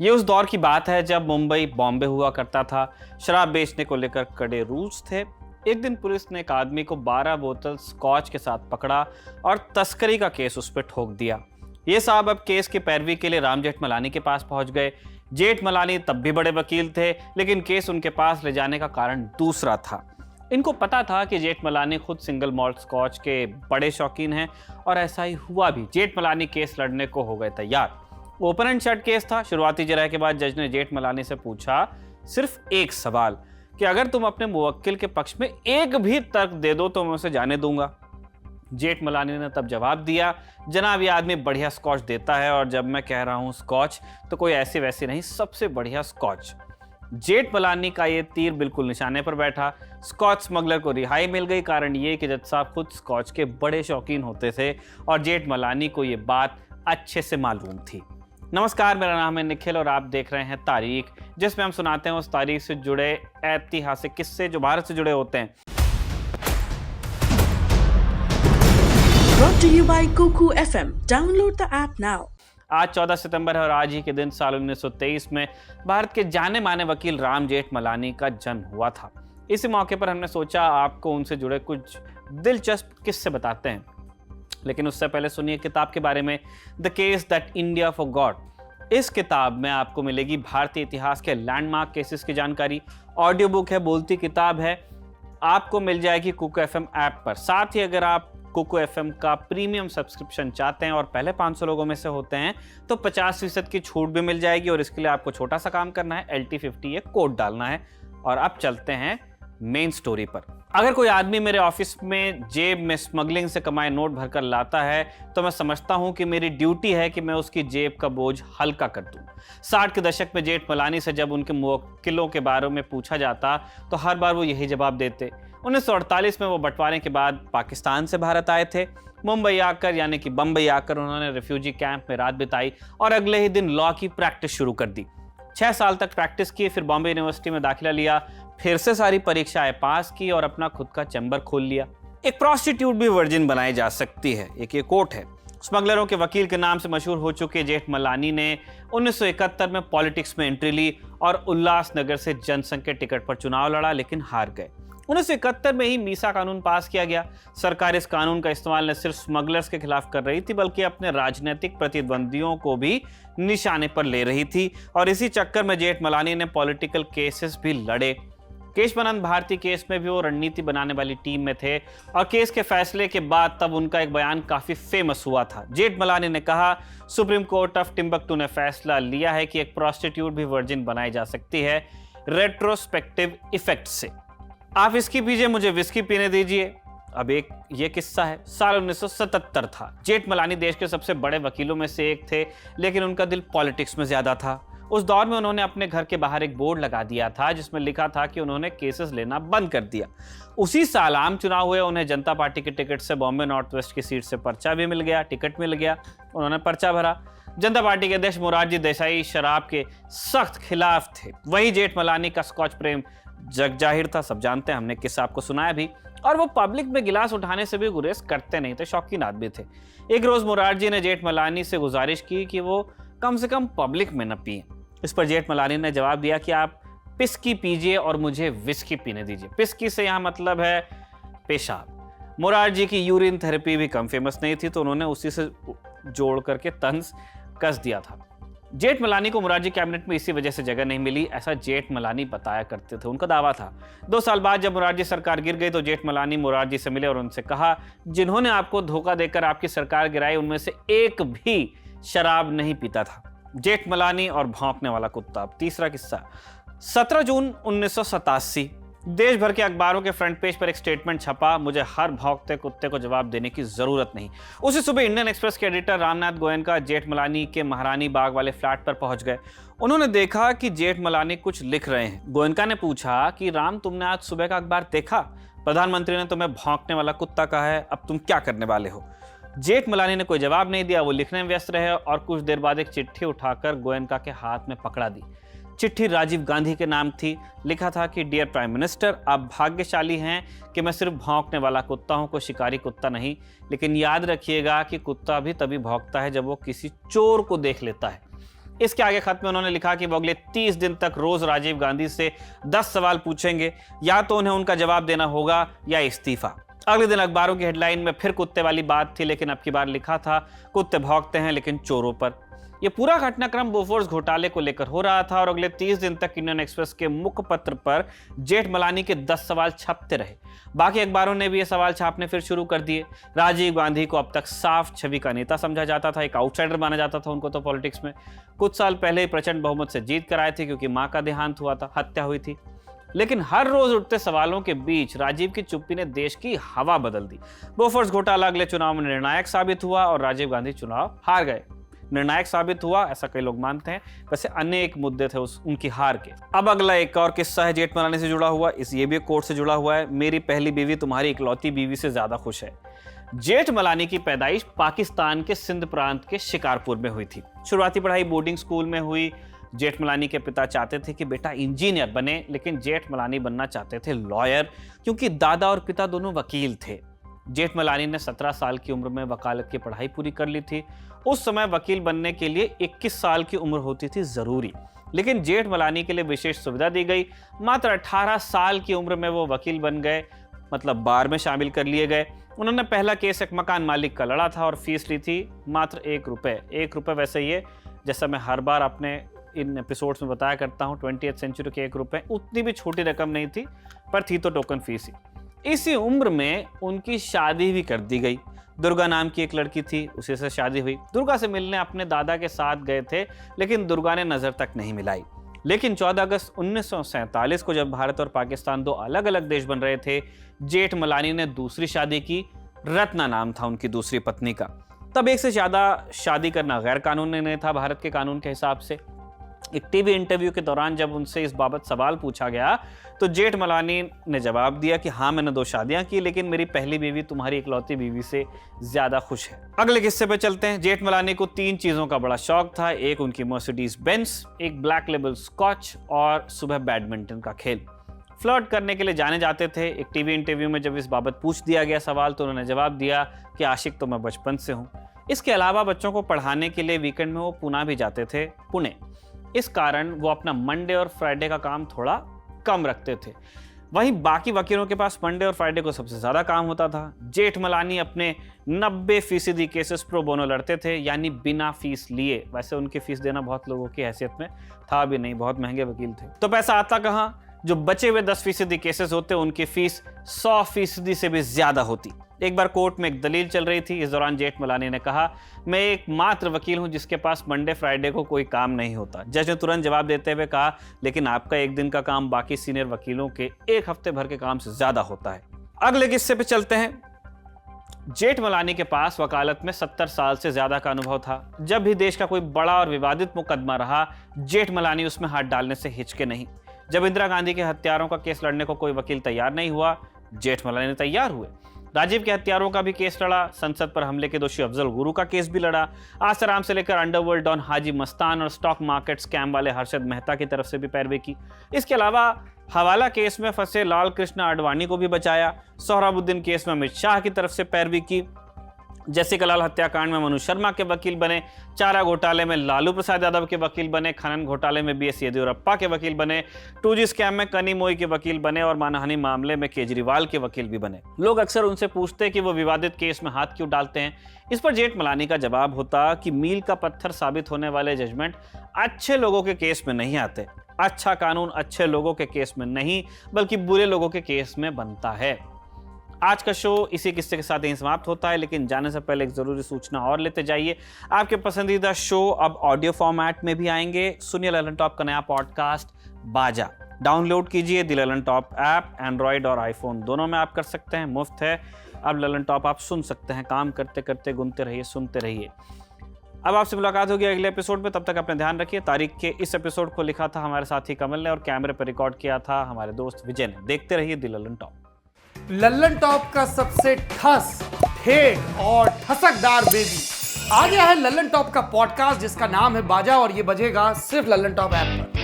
ये उस दौर की बात है जब मुंबई बॉम्बे हुआ करता था। शराब बेचने को लेकर कड़े रूल्स थे। एक दिन पुलिस ने एक आदमी को 12 बोतल स्कॉच के साथ पकड़ा और तस्करी का केस उस पर ठोक दिया। ये साहब अब केस की पैरवी के लिए राम जेठमलानी के पास पहुंच गए। जेठमलानी तब भी बड़े वकील थे, लेकिन केस उनके पास ले जाने का कारण दूसरा था। इनको पता था कि जेठमलानी खुद सिंगल मॉल्ट स्कॉच के बड़े शौकीन हैं, और ऐसा ही हुआ भी। जेठमलानी केस लड़ने को हो गए तैयार। ओपन एंड शट केस था। शुरुआती जराये के बाद जज ने जेठमलानी से पूछा सिर्फ एक सवाल कि अगर तुम अपने मुवक्किल के पक्ष में एक भी तर्क दे दो तो मैं उसे जाने दूंगा। जेठमलानी ने तब जवाब दिया, जनाब ये आदमी बढ़िया स्कॉच देता है, और जब मैं कह रहा हूं स्कॉच तो कोई ऐसे वैसे नहीं, सबसे बढ़िया स्कॉच। जेठमलानी का ये तीर बिल्कुल निशाने पर बैठा। स्कॉच स्मगलर को रिहाई मिल गई। कारण ये कि जज साहब खुद स्कॉच के बड़े शौकीन होते थे और जेठमलानी को ये बात अच्छे से मालूम थी। नमस्कार, मेरा नाम है निखिल और आप देख रहे हैं तारीख, जिसमें हम सुनाते हैं उस तारीख से जुड़े ऐतिहासिक किस्से जो भारत से जुड़े होते हैं। Brought to you by Kuku FM. Download the app now. आज 14 सितंबर है और आज ही के दिन साल 1923 में भारत के जाने माने वकील राम जेठमलानी का जन्म हुआ था। इसी मौके पर हमने सोचा आपको उनसे जुड़े कुछ दिलचस्प किस्से बताते हैं, लेकिन उससे पहले सुनिए किताब के बारे में, the case that India forgot. इस किताब में आपको मिलेगी भारतीय इतिहास के लैंडमार्क केसेस की जानकारी। ऑडियो बुक है, बोलती किताब है, आपको मिल जाएगी कुकू एफएम ऐप पर। साथ ही अगर आप कुकू एफएम का प्रीमियम सब्सक्रिप्शन चाहते हैं और पहले 500 लोगों में से होते हैं तो 50% की छूट भी मिल जाएगी। और इसके लिए आपको छोटा सा काम करना है, LT50 ये कोड डालना है। और अब चलते हैं मेन स्टोरी पर। अगर कोई आदमी मेरे ऑफिस में जेब में स्मगलिंग से कमाए नोट भरकर लाता है तो मैं समझता हूं कि मेरी ड्यूटी है कि मैं उसकी जेब का बोझ हल्का कर दूं। 60 के दशक में जेठमलानी से जब उनके मुवक्किलों के बारे में पूछा जाता तो हर बार वो यही जवाब देते। 1948 में वो बंटवारे के बाद पाकिस्तान से भारत आए थे। मुंबई आकर यानी कि बम्बई आकर उन्होंने रिफ्यूजी कैंप में रात बिताई और अगले ही दिन लॉ की प्रैक्टिस शुरू कर दी। 6 साल तक प्रैक्टिस की, फिर बॉम्बे यूनिवर्सिटी में दाखिला लिया, फिर से सारी परीक्षाएं पास की और अपना खुद का चैम्बर खोल लिया। एक प्रोस्टिट्यूट भी वर्जिन बनाई जा सकती है, एक ये कोट है। स्मगलरों के वकील के नाम से मशहूर हो चुके जेठमलानी ने 1971 में पॉलिटिक्स में एंट्री ली और उल्लासनगर से जनसंघ के टिकट पर चुनाव लड़ा, लेकिन हार गए। 1971 में ही मीसा कानून पास किया गया। सरकार इस कानून का इस्तेमाल न सिर्फ स्मगलर्स के खिलाफ कर रही थी बल्कि अपने राजनीतिक प्रतिद्वंदियों को भी निशाने पर ले रही थी। और इसी चक्कर में जेठमलानी ने पॉलिटिकल केसेस भी लड़े। केशवानंद भारती केस में भी वो रणनीति बनाने वाली टीम में थे और केस के फैसले के बाद तब उनका एक बयान काफी फेमस हुआ था। जेठमलानी ने कहा, सुप्रीम कोर्ट ऑफ टिम्बकटू ने फैसला लिया है कि एक प्रोस्टिट्यूट भी वर्जिन बनाई जा सकती है रेट्रोस्पेक्टिव इफेक्ट से। आप विस्की पीजिए, मुझे विस्की पीने दीजिए। अब एक ये किस्सा है, साल 1977 था। जेठमलानी देश के सबसे बड़े वकीलों में से एक थे, लेकिन उनका दिल पॉलिटिक्स में ज्यादा था। उस दौर में उन्होंने अपने घर के बाहर एक बोर्ड लगा दिया था जिसमें लिखा था कि उन्होंने केसेस लेना बंद कर दिया। उसी साल आम चुनाव हुए। उन्हें जनता पार्टी के टिकट से बॉम्बे नॉर्थ वेस्ट की सीट से पर्चा भी मिल गया, टिकट मिल गया। उन्होंने पर्चा भरा। जनता पार्टी के अध्यक्ष मोरारजी देसाई शराब के सख्त खिलाफ थे। वही जेठमलानी का स्कॉच प्रेम जग जाहिर था, सब जानते हैं, हमने किस्सा आपको सुनाया भी। और वो पब्लिक में गिलास उठाने से भी गुरेज करते नहीं थे, शौकीन आदमी थे। एक रोज मोरारजी ने जेठमलानी से गुजारिश की कि वो कम से कम पब्लिक में न पिए। इस पर जेठमलानी ने जवाब दिया कि आप पिस्की पीजिए और मुझे विस्की पीने दीजिए। पिस्की से यहाँ मतलब है पेशाब। मोरारजी की यूरिन थेरेपी भी कम फेमस नहीं थी तो उन्होंने उसी से जोड़ करके तंज कस दिया था। जेठमलानी को मोरारजी कैबिनेट में इसी वजह से जगह नहीं मिली, ऐसा जेठमलानी बताया करते थे, उनका दावा था। 2 साल बाद जब मोरारजी सरकार गिर गई तो जेठमलानी मोरारजी से मिले और उनसे कहा, जिन्होंने आपको धोखा देकर आपकी सरकार गिराई उनमें से एक भी शराब नहीं पीता था। जेठमलानी और भौंकने वाला कुत्ता। तीसरा किस्सा, 17 जून 1987 देश भर के अखबारों के फ्रंट पेज पर एक स्टेटमेंट छपा, मुझे हर भौंकते कुत्ते को जवाब देने की जरूरत नहीं। उसी सुबह इंडियन एक्सप्रेस के एडिटर रामनाथ गोयनका जेठमलानी के महारानी बाग वाले फ्लैट पर पहुंच गए। उन्होंने देखा कि जेठमलानी कुछ लिख रहे हैं। गोयनका ने पूछा कि राम, तुमने आज सुबह का अखबार देखा? प्रधानमंत्री ने तुम्हें भौंकने वाला कुत्ता कहा है, अब तुम क्या करने वाले हो? जेठमलानी ने कोई जवाब नहीं दिया, वो लिखने में व्यस्त रहे और कुछ देर बाद एक चिट्ठी उठाकर गोयनका के हाथ में पकड़ा दी। चिट्ठी राजीव गांधी के नाम थी। लिखा था कि डियर प्राइम मिनिस्टर, आप भाग्यशाली हैं कि मैं सिर्फ भौंकने वाला कुत्ता हूं, कोई शिकारी कुत्ता नहीं। लेकिन याद रखिएगा कि कुत्ता भी तभी भौंकता है जब वो किसी चोर को देख लेता है। इसके आगे खत में उन्होंने लिखा कि वो अगले 30 दिन तक रोज राजीव गांधी से 10 सवाल पूछेंगे, या तो उन्हें उनका जवाब देना होगा या इस्तीफा। अगले दिन अखबारों की हेडलाइन में फिर कुत्ते वाली बात थी, लेकिन अब की बार लिखा था कुत्ते भौंकते हैं लेकिन चोरों पर। यह पूरा घटनाक्रम बोफोर्स घोटाले को लेकर हो रहा था और अगले 30 दिन तक इंडियन एक्सप्रेस के मुखपत्र पर जेठमलानी के 10 सवाल छपते रहे। बाकी अखबारों ने भी ये सवाल छापने फिर शुरू कर दिए। राजीव गांधी को अब तक साफ छवि का नेता समझा जाता था, एक आउटसाइडर माना जाता था उनको तो पॉलिटिक्स में। कुछ साल पहले ही प्रचंड बहुमत से जीत कर आए थे क्योंकि मां का देहांत हुआ था, हत्या हुई थी। लेकिन हर रोज उठते सवालों के बीच राजीव की चुप्पी ने देश की हवा बदल दी। बोफोर्स घोटाला अगले चुनाव में निर्णायक साबित हुआ और राजीव गांधी चुनाव हार गए। निर्णायक साबित हुआ ऐसा कई लोग मानते हैं, वैसे अनेक मुद्दे थे उनकी हार के। अब अगला एक और किस्सा है जेठमलानी से जुड़ा हुआ, ये भी कोर्ट से जुड़ा हुआ है। मेरी पहली बीवी तुम्हारी इकलौती बीवी से ज्यादा खुश है। जेठमलानी की पैदाइश पाकिस्तान के सिंध प्रांत के शिकारपुर में हुई थी। शुरुआती पढ़ाई बोर्डिंग स्कूल में हुई। जेठमलानी के पिता चाहते थे कि बेटा इंजीनियर बने, लेकिन जेठमलानी बनना चाहते थे लॉयर, क्योंकि दादा और पिता दोनों वकील थे। जेठमलानी ने 17 साल की उम्र में वकालत की पढ़ाई पूरी कर ली थी। उस समय वकील बनने के लिए 21 साल की उम्र होती थी जरूरी, लेकिन जेठमलानी के लिए विशेष सुविधा दी गई। मात्र 18 साल की उम्र में वो वकील बन गए, मतलब बार में शामिल कर लिए गए। उन्होंने पहला केस एक मकान मालिक का लड़ा था और फीस ली थी मात्र 1 रुपए। 1 रुपए वैसे ये, जैसा मैं हर बार अपने इन एपिसोड्स में बताया करता हूँ, 20th सेंचुरी के 1 रुपए उतनी भी छोटी रकम नहीं थी, पर थी तो टोकन फीस ही। इसी उम्र में उनकी शादी भी कर दी गई। दुर्गा नाम की एक लड़की थी, उसी से शादी हुई। दुर्गा से मिलने अपने दादा के साथ गए थे, लेकिन दुर्गा ने नजर तक नहीं मिलाई। लेकिन 14 अगस्त 1947 को जब भारत और पाकिस्तान 2 अलग अलग देश बन रहे थे, जेठमलानी ने दूसरी शादी की। रत्ना नाम था उनकी दूसरी पत्नी का। तब एक से ज्यादा शादी करना गैर कानूनी नहीं था भारत के कानून के हिसाब से। एक टीवी इंटरव्यू के दौरान जब उनसे इस बाबत सवाल पूछा गया तो जेठमलानी ने जवाब दिया कि हाँ, मैंने 2 शादियां की, लेकिन मेरी पहली बीवी तुम्हारी इकलौती बीवी से ज्यादा खुश है। अगले किस्से पे चलते हैं। जेठमलानी को 3 चीजों का बड़ा शौक था। एक उनकी मर्सिडीज बेंज, एक ब्लैक लेबल स्कॉच और सुबह बैडमिंटन का खेल। फ्लर्ट करने के लिए जाने जाते थे। एक टीवी इंटरव्यू में जब इस बाबत पूछ दिया गया सवाल तो उन्होंने जवाब दिया कि आशिक तो मैं बचपन से हूँ। इसके अलावा बच्चों को पढ़ाने के लिए वीकेंड में वो पुणे भी जाते थे, पुणे। इस कारण वो अपना मंडे और फ्राइडे का काम थोड़ा कम रखते थे। वहीं बाकी वकीलों के पास मंडे और फ्राइडे को सबसे ज्यादा काम होता था। जेठमलानी अपने 90% केसेस प्रो बोनो लड़ते थे, यानी बिना फीस लिए। वैसे उनकी फीस देना बहुत लोगों की हैसियत में था भी नहीं, बहुत महंगे वकील थे। तो पैसा आता कहाँ? जो बचे हुए 10% केसेस होते उनकी फीस 100% से भी ज्यादा होती। एक बार कोर्ट में एक दलील चल रही थी। इस दौरान जेठमलानी ने कहा, मैं एक मात्र वकील हूं जिसके पास मंडे फ्राइडे को कोई काम नहीं होता। जज ने तुरंत जवाब देते हुए कहा, लेकिन आपका एक दिन का काम बाकी सीनियर वकीलों के 1 हफ्ते भर के काम से ज्यादा होता है। अगले किस्से पे चलते हैं। जेठमलानी के पास वकालत में 70 साल से ज्यादा का अनुभव था। जब भी देश का कोई बड़ा और विवादित मुकदमा रहा, जेठमलानी उसमें हाथ डालने से हिचके नहीं। जब इंदिरा गांधी के हत्यारों का केस लड़ने को कोई वकील तैयार नहीं हुआ, जेठमलानी तैयार हुए। राजीव के हत्यारों का भी केस लड़ा। संसद पर हमले के दोषी अफजल गुरु का केस भी लड़ा। आसाराम से लेकर अंडरवर्ल्ड डॉन हाजी मस्तान और स्टॉक मार्केट स्कैम वाले हर्षद मेहता की तरफ से भी पैरवी की। इसके अलावा हवाला केस में फंसे लाल कृष्ण आडवाणी को भी बचाया। सोहराबुद्दीन केस में अमित शाह की तरफ से पैरवी की। जैसे कलाल हत्याकांड में मनु शर्मा के वकील बने। चारा घोटाले में लालू प्रसाद यादव के वकील बने। खनन घोटाले में BS येदियुरप्पा के वकील बने। 2G स्कैम में कनी मोई के वकील बने और मानहानि मामले में केजरीवाल के वकील भी बने। लोग अक्सर उनसे पूछते कि वो विवादित केस में हाथ क्यों डालते हैं। इस पर जेठमलानी का जवाब होता कि मील का पत्थर साबित होने वाले जजमेंट अच्छे लोगों के केस में नहीं आते। अच्छा कानून अच्छे लोगों के केस में नहीं, बल्कि बुरे लोगों के केस में बनता है। आज का शो इसी किस्से के साथ ही समाप्त होता है, लेकिन जाने से पहले एक जरूरी सूचना और लेते जाइए। आपके पसंदीदा शो अब ऑडियो फॉर्मेट में भी आएंगे। सुनिए ललन टॉप का नया पॉडकास्ट बाजा। डाउनलोड कीजिए the Lalan top app. Android और आईफोन दोनों में आप कर सकते हैं, मुफ्त है। अब ललन टॉप आप सुन सकते हैं, काम करते करते गुनते रहिए, सुनते रहिए। अब आपसे मुलाकात होगी अगले एपिसोड में। तब तक अपना ध्यान रखिए। तारीख के इस एपिसोड को लिखा था हमारे साथी कमल ने और कैमरे पर रिकॉर्ड किया था हमारे दोस्त विजय ने। देखते रहिए the Lalan top. Lallan top का सबसे ठस, ठेठ और ठसकदार बेबी आ गया है लल्लन टॉप का पॉडकास्ट, जिसका नाम है बाजा, और ये बजेगा सिर्फ लल्लन टॉप ऐप पर।